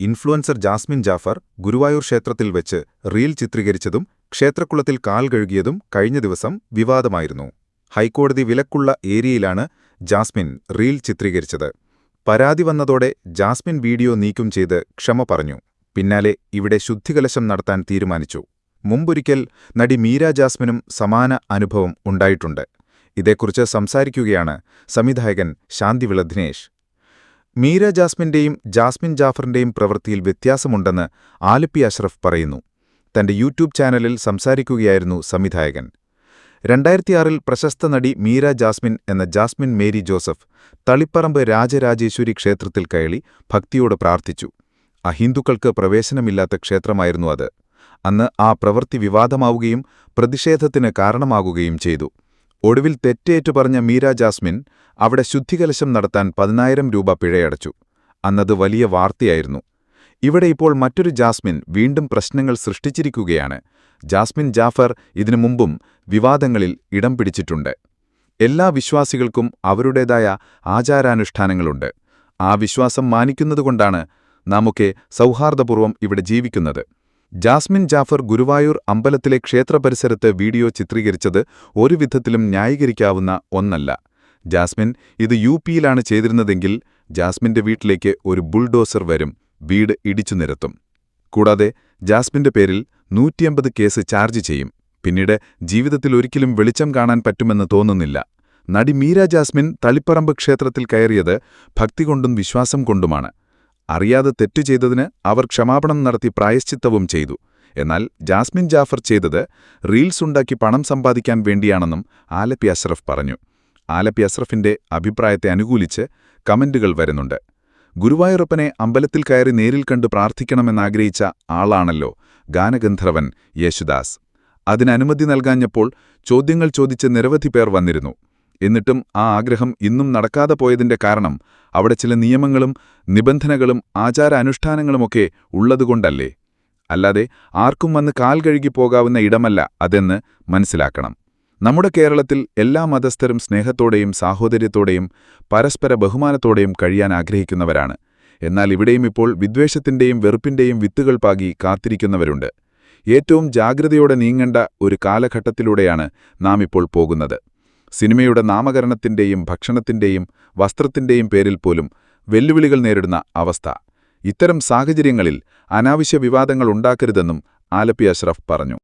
Influencer Jasmine Jafar Guruvayur ക്ഷേത്രത്തിൽ വെച്ച് reel ചിത്രീകരിച്ചതും ക്ഷേത്രക്കുളത്തിൽ കാൽ കഴുകിയതും കഴിഞ്ഞ ദിവസം വിവാദമായിരുന്നു. ഹൈക്കോടതി വിലക്കുള്ള ഏരിയയിലാണ് ജാസ്മിൻ റീൽ ചിത്രീകരിച്ചത്. പരാതി വന്നതോടെ ജാസ്മിൻ വീഡിയോ നീക്കം ചെയ്ത് ക്ഷമ പറഞ്ഞു. പിന്നാലെ ഇവിടെ ശുദ്ധികലശം നടത്താൻ തീരുമാനിച്ചു. മുമ്പൊരിക്കൽ നടി മീര ജാസ്മിനും സമാന അനുഭവം ഉണ്ടായിട്ടുണ്ട്. ഇതേക്കുറിച്ച് സംസാരിക്കുകയാണ് സംവിധായകൻ ശാന്തിവിള ദിനേശ്. മീര ജാസ്മിന്റെയും ജാസ്മിൻ ജാഫറിന്റെയും പ്രവൃത്തിയിൽ വ്യത്യാസമുണ്ടെന്ന് ആലപ്പി അഷ്റഫ് പറയുന്നു. തന്റെ യൂട്യൂബ് ചാനലിൽ സംസാരിക്കുകയായിരുന്നു സംവിധായകൻ. 2006-ൽ പ്രശസ്ത നടി മീര ജാസ്മിൻ എന്ന ജാസ്മിൻ മേരി ജോസഫ് തളിപ്പറമ്പ് രാജരാജേശ്വരി ക്ഷേത്രത്തിൽ കയറി ഭക്തിയോട് പ്രാർത്ഥിച്ചു. അഹിന്ദുക്കൾക്ക് പ്രവേശനമില്ലാത്ത ക്ഷേത്രമായിരുന്നു അത്. അന്ന് ആ പ്രവൃത്തി വിവാദമാവുകയും പ്രതിഷേധത്തിന് കാരണമാകുകയും ചെയ്തു. ഒടുവിൽ തെറ്റേറ്റു പറഞ്ഞ മീര ജാസ്മിൻ അവിടെ ശുദ്ധികലശം നടത്താൻ 10,000 രൂപ പിഴയടച്ചു. അന്നത് വലിയ വാർത്തയായിരുന്നു. ഇവിടെ ഇപ്പോൾ മറ്റൊരു ജാസ്മിൻ വീണ്ടും പ്രശ്നങ്ങൾ സൃഷ്ടിച്ചിരിക്കുകയാണ്. ജാസ്മിൻ ജാഫർ ഇതിനു മുമ്പും വിവാദങ്ങളിൽ ഇടം പിടിച്ചിട്ടുണ്ട്. എല്ലാ വിശ്വാസികൾക്കും അവരുടേതായ ആചാരാനുഷ്ഠാനങ്ങളുണ്ട്. ആ വിശ്വാസം മാനിക്കുന്നതുകൊണ്ടാണ് നാമൊക്കെ സൗഹാർദ്ദപൂർവ്വം ഇവിടെ ജീവിക്കുന്നത്. ജാസ്മിൻ ജാഫർ ഗുരുവായൂർ അമ്പലത്തിലെ ക്ഷേത്രപരിസരത്ത് വീഡിയോ ചിത്രീകരിച്ചത് ഒരു വിധത്തിലും ന്യായീകരിക്കാവുന്ന ഒന്നല്ല. ജാസ്മിൻ ഇത് യുപിയിലാണ് ചെയ്തിരുന്നതെങ്കിൽ ജാസ്മിന്റെ വീട്ടിലേക്ക് ഒരു ബുൾഡോസർ വരും, വീട് ഇടിച്ചു നിരത്തും. കൂടാതെ ജാസ്മിന്റെ പേരിൽ 150 കേസ് ചാർജ് ചെയ്യും. പിന്നീട് ജീവിതത്തിൽ ഒരിക്കലും വെളിച്ചം കാണാൻ പറ്റുമെന്ന് തോന്നുന്നില്ല. നടി മീര ജാസ്മിൻ തളിപ്പറമ്പ് ക്ഷേത്രത്തിൽ കയറിയത് ഭക്തി കൊണ്ടും വിശ്വാസം കൊണ്ടുമാണ്. അറിയാതെ തെറ്റു ചെയ്തതിന് അവർ ക്ഷമാപണം നടത്തി പ്രായശ്ചിത്തവും ചെയ്തു. എന്നാൽ ജാസ്മിൻ ജാഫർ ചെയ്തത് റീൽസ് ഉണ്ടാക്കി പണം സമ്പാദിക്കാൻ വേണ്ടിയാണെന്നും ആലപ്പി അഷ്റഫ് പറഞ്ഞു. ആലപ്പി അഷ്റഫിന്റെ അഭിപ്രായത്തെ അനുകൂലിച്ച് കമന്റുകൾ വരുന്നുണ്ട്. ഗുരുവായൂരപ്പനെ അമ്പലത്തിൽ കയറി നേരിൽ കണ്ട് പ്രാർത്ഥിക്കണമെന്നാഗ്രഹിച്ച ആളാണല്ലോ ഗാനഗന്ധർവൻ യേശുദാസ്. അതിനനുമതി നൽകാഞ്ഞപ്പോൾ ചോദ്യങ്ങൾ ചോദിച്ച് നിരവധി പേർ വന്നിരുന്നു. എന്നിട്ടും ആ ആഗ്രഹം ഇന്നും നടക്കാതെ പോയതിന്റെ കാരണം അവിടെ ചില നിയമങ്ങളും നിബന്ധനകളും ആചാരാനുഷ്ഠാനങ്ങളുമൊക്കെ ഉള്ളതുകൊണ്ടല്ലേ? അല്ലാതെ ആർക്കും വന്ന് കാൽ കഴുകി പോകാവുന്ന ഇടമല്ല അതെന്ന് മനസ്സിലാക്കണം. നമ്മുടെ കേരളത്തിൽ എല്ലാ മതസ്ഥരും സ്നേഹത്തോടെയും സാഹോദര്യത്തോടെയും പരസ്പര ബഹുമാനത്തോടെയും കഴിയാൻ ആഗ്രഹിക്കുന്നവരാണ്. എന്നാൽ ഇവിടെയും ഇപ്പോൾ വിദ്വേഷത്തിന്റെയും വെറുപ്പിന്റെയും വിത്തുകൾ പാകി കാത്തിരിക്കുന്നവരുണ്ട്. ഏറ്റവും ജാഗ്രതയോടെ നീങ്ങേണ്ട ഒരു കാലഘട്ടത്തിലൂടെയാണ് നാം ഇപ്പോൾ പോകുന്നത്. സിനിമയുടെ നാമകരണത്തിന്റെയും ഭക്ഷണത്തിന്റെയും വസ്ത്രത്തിന്റെയും പേരിൽ പോലും വെല്ലുവിളികൾ നേരിടുന്ന അവസ്ഥ. ഇത്തരം സാഹചര്യങ്ങളിൽ അനാവശ്യ വിവാദങ്ങൾ ഉണ്ടാക്കരുതെന്നും ആലപ്പി അഷ്റഫ് പറഞ്ഞു.